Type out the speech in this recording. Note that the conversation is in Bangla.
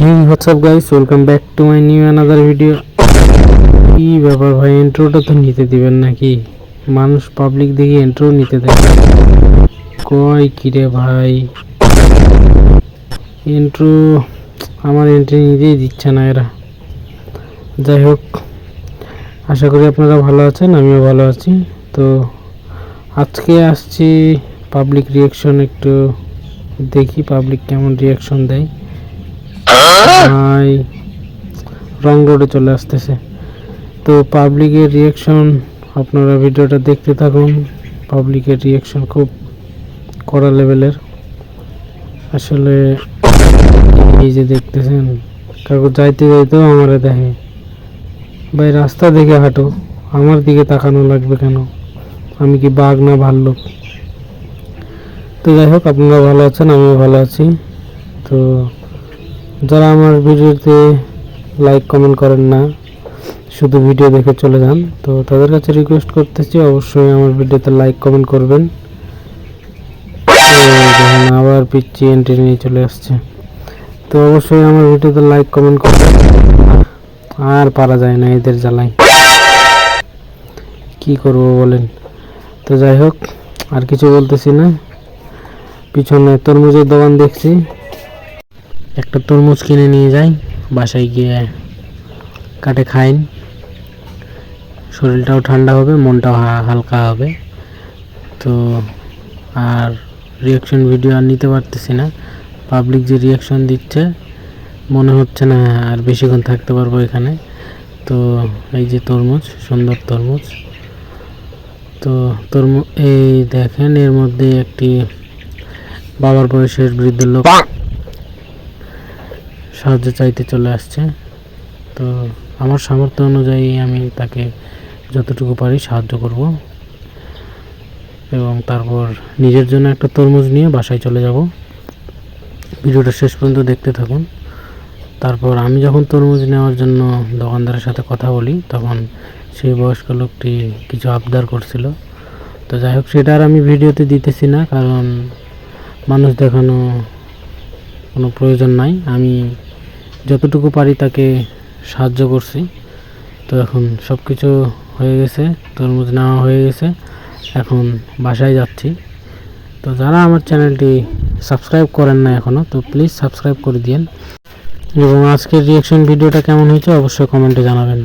Hey, what's up guys, welcome back to my new another video. কি ব্যাপার ভাই, ইন্ট্রোটা তো নিতে দিবেন নাকি? মানুষ পাবলিক দেখি ইন্ট্রো নিতে দেয়, কই কিরে ভাই? ইন্ট্রো আমার এন্ট্রি নিতেই দিচ্ছে না এরা। যাই হোক, আশা করি আপনারা ভালো আছেন, আমিও ভালো আছি। তো আজকে আসছি পাবলিক রিয়াকশন, একটু দেখি পাবলিক কেমন রিয়াকশন দেয়। ভাই রং রোডে চলে আসতেছে, তো পাবলিকের রিয়াকশন আপনারা ভিডিওটা দেখতে থাকুন। পাবলিকের রিয়াকশন খুব কড়া লেভেলের আসলে। এই যে দেখতেছেন, কাকু যাইতে যাইতেও আমারে দেখে। ভাই রাস্তা দেখে হাঁটো, আমার দিকে তাকানো লাগবে কেন? আমি কি বাঘ না ভাল্লুক? তো যাই হোক, আপনারা ভালো আছেন, আমিও ভালো আছি। তো যারা আমার ভিডিওতে লাইক কমেন্ট করেন না, শুধু ভিডিও দেখে চলে যান, তো তাদের কাছে রিকোয়েস্ট করতেছি অবশ্যই আমার ভিডিওতে লাইক কমেন্ট করবেন। দেখেন আবার পিচ্ছি এন্ট্রি নিয়ে চলে আসছে, তো অবশ্যই আমার ভিডিওতে লাইক কমেন্ট করবেন। আর পারা যায় না এদের জ্বালায়, কি করব বলেন? তো যাই হোক, আর কিছু বলতেছি না। পিছনে তরমুজের দোকান দেখছি, একটা তরমুজ কিনে নিয়ে যাই, বাসায় গিয়ে কাটে খাইন, শরীরটাও ঠান্ডা হবে, মনটাও হালকা হবে। তো আর রিয়াকশন ভিডিও আর নিতে পারতেছি না, পাবলিক যে রিয়াকশন দিচ্ছে মনে হচ্ছে না আর বেশিক্ষণ থাকতে পারবো এখানে। তো এই যে তরমুজ, সুন্দর তরমুজ। তো তরমুজ এই দেখেন, এর মধ্যে একটি বাবার বয়সের বৃদ্ধ লোক সাহায্য চাইতে চলে আসছে। তো আমার সামর্থ্য অনুযায়ী আমি তাকে যতটুকু পারি সাহায্য করব, এবং তারপর নিজের জন্য একটা তরমুজ নিয়ে বাসায় চলে যাব। ভিডিওটা শেষ পর্যন্ত দেখতে থাকুন। তারপর আমি যখন তরমুজ নেওয়ার জন্য দোকানদারের সাথে কথা বলি, তখন সেই বয়স্ক লোকটি কিছু আবদার করছিল। তো যাই হোক, সেটা আর আমি ভিডিওতে দিতেছি না, কারণ মানুষ দেখানো কোনো প্রয়োজন নাই। আমি যতটুকু পারি তাকে সাহায্য করছি। তো এখন সব কিছু হয়ে গেছে, তরমুজ নেওয়া হয়ে গেছে, এখন বাসায় যাচ্ছি। তো যারা আমার চ্যানেলটি সাবস্ক্রাইব করেন না এখনও, তো প্লিজ সাবস্ক্রাইব করে দিন, এবং আজকের রিয়াকশন ভিডিওটা কেমন হয়েছে অবশ্যই কমেন্টে জানাবেন।